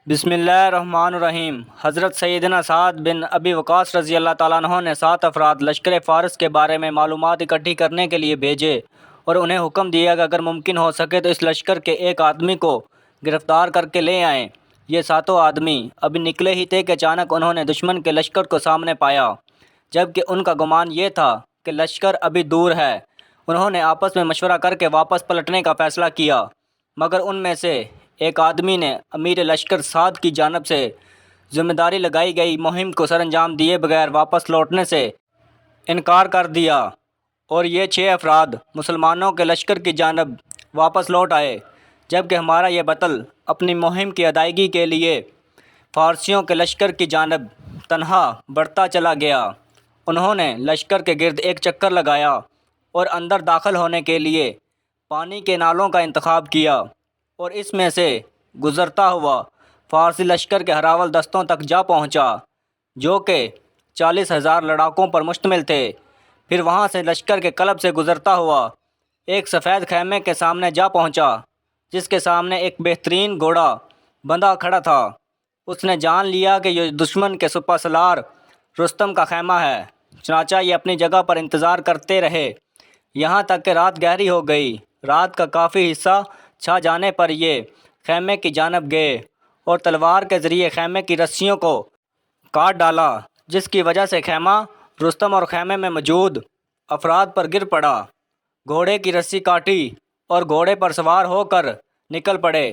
بسم اللہ الرحمن الرحیم۔ حضرت سیدنا سعد بن ابی وقاص رضی اللہ تعالیٰ عنہ نے 7 افراد لشکر فارس کے بارے میں معلومات اکٹھی کرنے کے لیے بھیجے اور انہیں حکم دیا کہ اگر ممکن ہو سکے تو اس لشکر کے ایک آدمی کو گرفتار کر کے لے آئیں۔ یہ 7 آدمی ابھی نکلے ہی تھے کہ اچانک انہوں نے دشمن کے لشکر کو سامنے پایا، جبکہ ان کا گمان یہ تھا کہ لشکر ابھی دور ہے۔ انہوں نے آپس میں مشورہ کر کے واپس پلٹنے کا فیصلہ کیا، مگر ان میں سے ایک آدمی نے امیر لشکر سعد کی جانب سے ذمہ داری لگائی گئی مہم کو سر انجام دیے بغیر واپس لوٹنے سے انکار کر دیا، اور یہ 6 افراد مسلمانوں کے لشکر کی جانب واپس لوٹ آئے، جبکہ ہمارا یہ بطل اپنی مہم کی ادائیگی کے لیے فارسیوں کے لشکر کی جانب تنہا بڑھتا چلا گیا۔ انہوں نے لشکر کے گرد ایک چکر لگایا اور اندر داخل ہونے کے لیے پانی کے نالوں کا انتخاب کیا، اور اس میں سے گزرتا ہوا فارسی لشکر کے ہراول دستوں تک جا پہنچا، جو کہ 40,000 لڑاکوں پر مشتمل تھے۔ پھر وہاں سے لشکر کے قلب سے گزرتا ہوا ایک سفید خیمے کے سامنے جا پہنچا، جس کے سامنے ایک بہترین گھوڑا بندھا کھڑا تھا۔ اس نے جان لیا کہ یہ دشمن کے سپہ سالار رستم کا خیمہ ہے، چنانچہ یہ اپنی جگہ پر انتظار کرتے رہے یہاں تک کہ رات گہری ہو گئی۔ رات کا کافی حصہ چھا جانے پر یہ خیمے کی جانب گئے اور تلوار کے ذریعے خیمے کی رسیوں کو کاٹ ڈالا، جس کی وجہ سے خیمہ رستم اور خیمے میں موجود افراد پر گر پڑا۔ گھوڑے کی رسی کاٹی اور گھوڑے پر سوار ہو کر نکل پڑے۔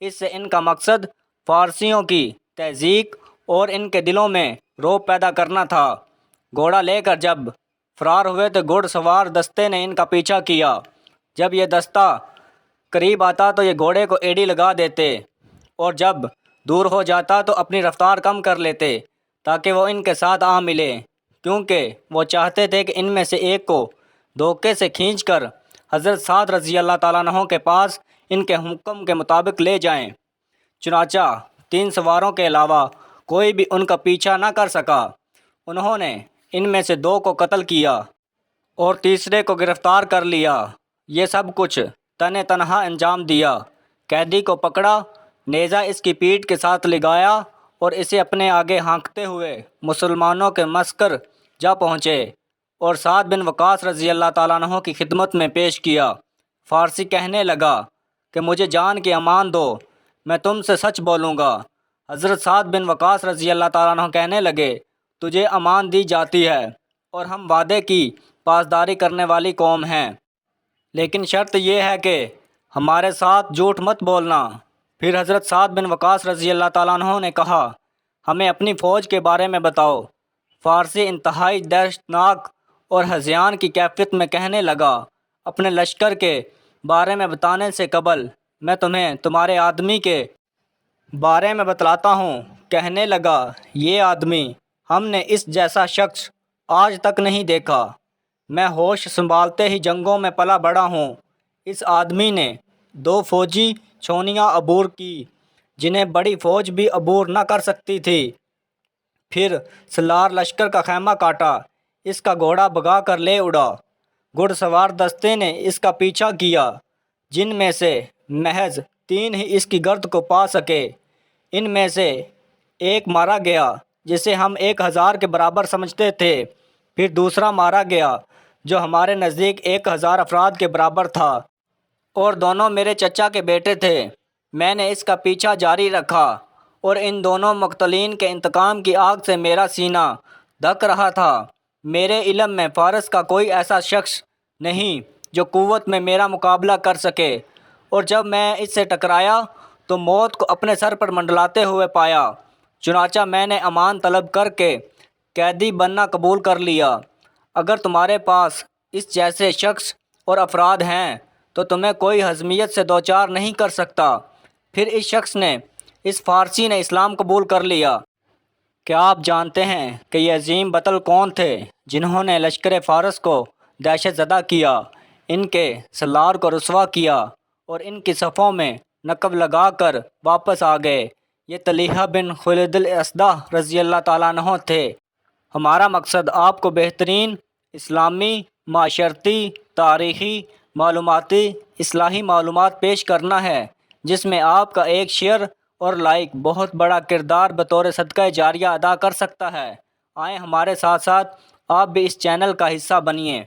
اس سے ان کا مقصد فارسیوں کی تہذیب اور ان کے دلوں میں رعب پیدا کرنا تھا۔ گھوڑا لے کر جب فرار ہوئے تو گھڑ سوار دستے نے ان کا پیچھا کیا۔ جب یہ دستہ قریب آتا تو یہ گھوڑے کو ایڑی لگا دیتے، اور جب دور ہو جاتا تو اپنی رفتار کم کر لیتے تاکہ وہ ان کے ساتھ آ ملے، کیونکہ وہ چاہتے تھے کہ ان میں سے ایک کو دھوکے سے کھینچ کر حضرت سعد رضی اللہ تعالیٰ عنہ کے پاس ان کے حکم کے مطابق لے جائیں۔ چنانچہ 3 سواروں کے علاوہ کوئی بھی ان کا پیچھا نہ کر سکا۔ انہوں نے ان میں سے 2 کو قتل کیا اور تیسرے کو گرفتار کر لیا۔ یہ سب کچھ تنہا انجام دیا۔ قیدی کو پکڑا، نیزہ اس کی پیٹھ کے ساتھ لگایا اور اسے اپنے آگے ہانکتے ہوئے مسلمانوں کے مسکر جا پہنچے اور سعد بن وقاص رضی اللہ تعالیٰ عنہ کی خدمت میں پیش کیا۔ فارسی کہنے لگا کہ مجھے جان کی امان دو، میں تم سے سچ بولوں گا۔ حضرت سعد بن وقاص رضی اللہ تعالیٰ عنہ کہنے لگے، تجھے امان دی جاتی ہے اور ہم وعدے کی پاسداری کرنے والی قوم ہیں، لیکن شرط یہ ہے کہ ہمارے ساتھ جھوٹ مت بولنا۔ پھر حضرت سعد بن وقاص رضی اللہ تعالیٰ عنہ نے کہا، ہمیں اپنی فوج کے بارے میں بتاؤ۔ فارسی انتہائی دہشتناک اور ہذیان کی کیفیت میں کہنے لگا، اپنے لشکر کے بارے میں بتانے سے قبل میں تمہیں تمہارے آدمی کے بارے میں بتلاتا ہوں۔ کہنے لگا، یہ آدمی ہم نے اس جیسا شخص آج تک نہیں دیکھا۔ میں ہوش سنبھالتے ہی جنگوں میں پلا بڑھا ہوں۔ اس آدمی نے 2 فوجی چھاؤنیاں عبور کی جنہیں بڑی فوج بھی عبور نہ کر سکتی تھی۔ پھر سالار لشکر کا خیمہ کاٹا، اس کا گھوڑا بھگا کر لے اڑا۔ گھڑ سوار دستے نے اس کا پیچھا کیا، جن میں سے محض 3 ہی اس کی گرد کو پا سکے۔ ان میں سے ایک مارا گیا جسے ہم 1000 کے برابر سمجھتے تھے، پھر دوسرا مارا گیا جو ہمارے نزدیک 1000 افراد کے برابر تھا، اور دونوں میرے چچا کے بیٹے تھے۔ میں نے اس کا پیچھا جاری رکھا اور ان دونوں مقتولین کے انتقام کی آگ سے میرا سینہ دھک رہا تھا۔ میرے علم میں فارس کا کوئی ایسا شخص نہیں جو قوت میں میرا مقابلہ کر سکے، اور جب میں اس سے ٹکرایا تو موت کو اپنے سر پر منڈلاتے ہوئے پایا۔ چنانچہ میں نے امان طلب کر کے قیدی بننا قبول کر لیا۔ اگر تمہارے پاس اس جیسے شخص اور افراد ہیں تو تمہیں کوئی ہضمیت سے دوچار نہیں کر سکتا۔ پھر اس شخص نے، اس فارسی نے اسلام قبول کر لیا۔ کیا آپ جانتے ہیں کہ یہ عظیم بطل کون تھے جنہوں نے لشکر فارس کو دہشت زدہ کیا، ان کے سالار کو رسوا کیا اور ان کی صفوں میں نقب لگا کر واپس آ گئے؟ یہ طلحہ بن خلید الاسدہ رضی اللہ تعالیٰ عنہ تھے۔ ہمارا مقصد آپ کو بہترین اسلامی، معاشرتی، تاریخی، معلوماتی، اصلاحی معلومات پیش کرنا ہے، جس میں آپ کا ایک شیئر اور لائک بہت بڑا کردار بطور صدقہ جاریہ ادا کر سکتا ہے۔ آئیں ہمارے ساتھ ساتھ آپ بھی اس چینل کا حصہ بنیے۔